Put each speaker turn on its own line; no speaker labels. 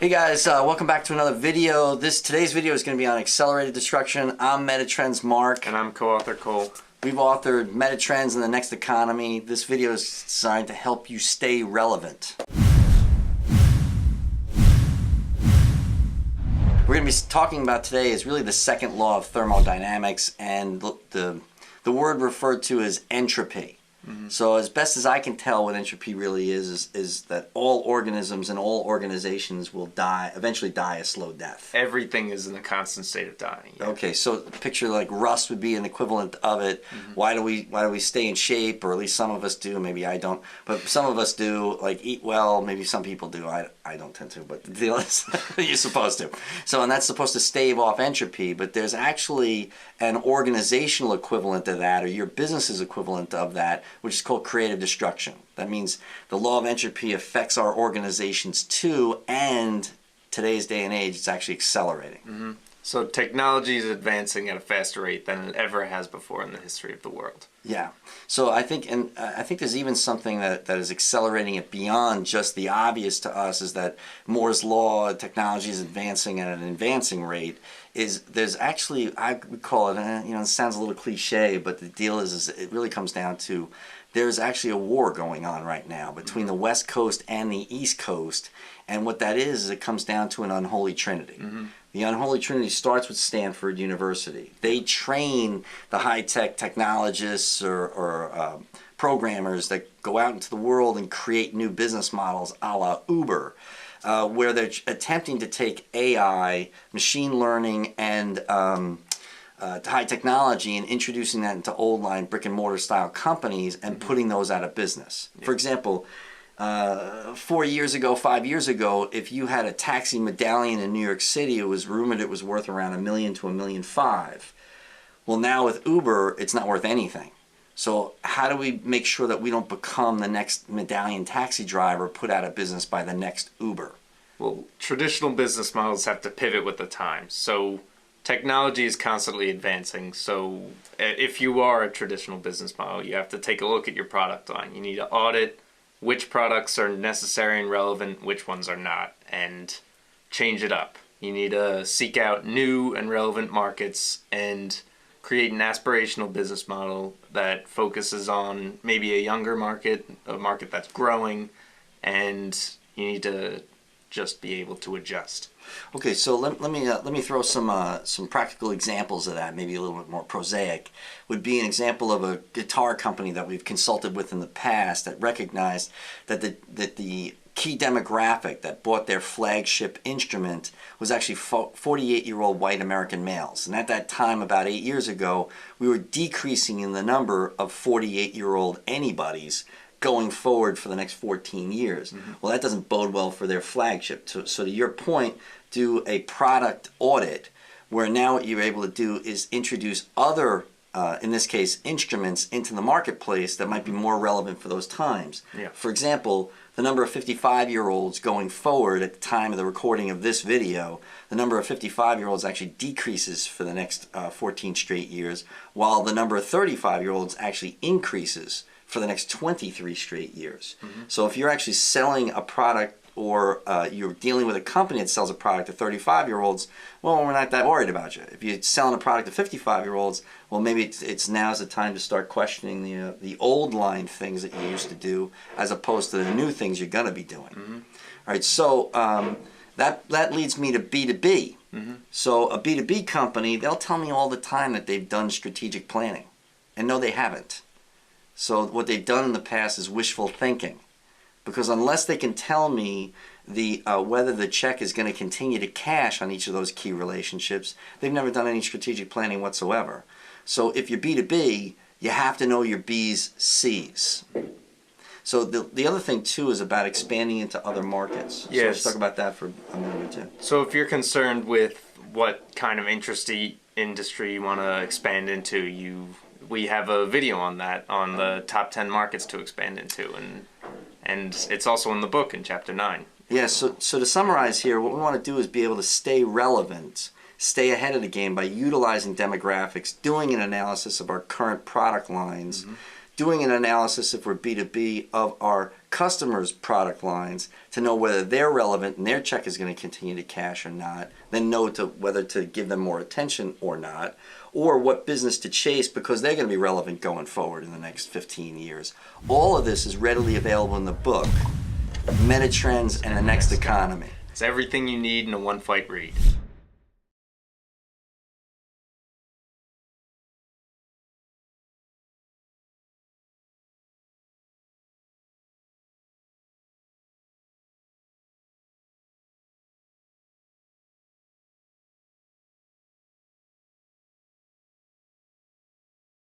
Hey guys, welcome back to another video. Today's video is going to be on accelerated destruction. I'm Metatrends Mark.
And I'm co-author Cole.
We've authored Metatrends and the Next Economy. This video is designed to help you stay relevant. We're going to be talking about today is really the second law of thermodynamics, and the word referred to as entropy. So as best as I can tell, what entropy really is that all organisms and all organizations will eventually die a slow death.
Everything is in a constant state of dying. Yeah.
Okay, so picture like rust would be an equivalent of it. Why do we stay in shape, or at least some of us do? Maybe I don't, but some of us do. Like eat well. Maybe some people do. I don't tend to, but the deal is you're supposed to. So, and that's supposed to stave off entropy. But there's actually an organizational equivalent to that, or your business's equivalent of that, which is called creative destruction. That means the law of entropy affects our organizations too, and today's day and age, it's actually accelerating.
So technology is advancing at a faster rate than it ever has before in the history of the world.
Yeah. So I think there's even something that is accelerating it beyond just the obvious to us, is that Moore's law, technology is advancing at an advancing rate. There's actually, I would call it, it sounds a little cliche, but the deal is it really comes down to there's actually a war going on right now between the West Coast and the East Coast, and what that is it comes down to an unholy trinity. The unholy trinity starts with Stanford University. They train the high-tech technologists or programmers that go out into the world and create new business models a la Uber, where they're attempting to take AI, machine learning, and high technology and introducing that into old line brick and mortar style companies and putting those out of business. For example, 4 years ago, 5 years ago, if you had a taxi medallion in New York City, it was rumored it was worth around $1 million to $1.5 million. Well, now with Uber, it's not worth anything. So how do we make sure that we don't become the next medallion taxi driver put out of business by the next Uber?
Well, traditional business models have to pivot with the times. So technology is constantly advancing. So if you are a traditional business model, you have to take a look at your product line. You need to audit which products are necessary and relevant, which ones are not, and change it up. You need to seek out new and relevant markets and create an aspirational business model that focuses on maybe a younger market, a market that's growing, and you need to just be able to adjust.
Okay, so let me throw some practical examples of that, maybe a little bit more prosaic. Would be an example of a guitar company that we've consulted with in the past that recognized that the key demographic that bought their flagship instrument was actually 48-year-old white American males. And at that time, about 8 years ago, we were decreasing in the number of 48-year-old anybody's going forward for the next 14 years. Well, that doesn't bode well for their flagship. So to your point, do a product audit where now what you're able to do is introduce other, in this case, instruments into the marketplace that might be more relevant for those times.
Yeah.
For example, the number of 55-year-olds going forward at the time of the recording of this video, the number of 55-year-olds actually decreases for the next 14 straight years, while the number of 35-year-olds actually increases for the next 23 straight years. So if you're actually selling a product, or you're dealing with a company that sells a product to 35-year-olds, well, we're not that worried about you. If you're selling a product to 55-year-olds, well, maybe it's now's the time to start questioning the old line things that you used to do, as opposed to the new things you're going to be doing. All right, so that leads me to B2B. So a B2B company, they'll tell me all the time that they've done strategic planning, and no, they haven't. So what they've done in the past is wishful thinking, because unless they can tell me whether the check is going to continue to cash on each of those key relationships, they've never done any strategic planning whatsoever. So if you're B2B, you have to know your B's, C's. So the other thing too is about expanding into other markets.
Yes.
So let's talk about that for a minute or two.
So if you're concerned with what kind of industry you want to expand into, we have a video on that, on the top 10 markets to expand into, and it's also in the book in chapter 9.
Yeah, so to summarize here, what we want to do is be able to stay relevant, stay ahead of the game by utilizing demographics, doing an analysis of our current product lines, doing an analysis if we're B2B of our customers' product lines to know whether they're relevant and their check is going to continue to cash or not, then know to whether to give them more attention or not, or what business to chase because they're going to be relevant going forward in the next 15 years. All of this is readily available in the book, Meta Trends and the Next Economy.
It's everything you need in a one-fight read.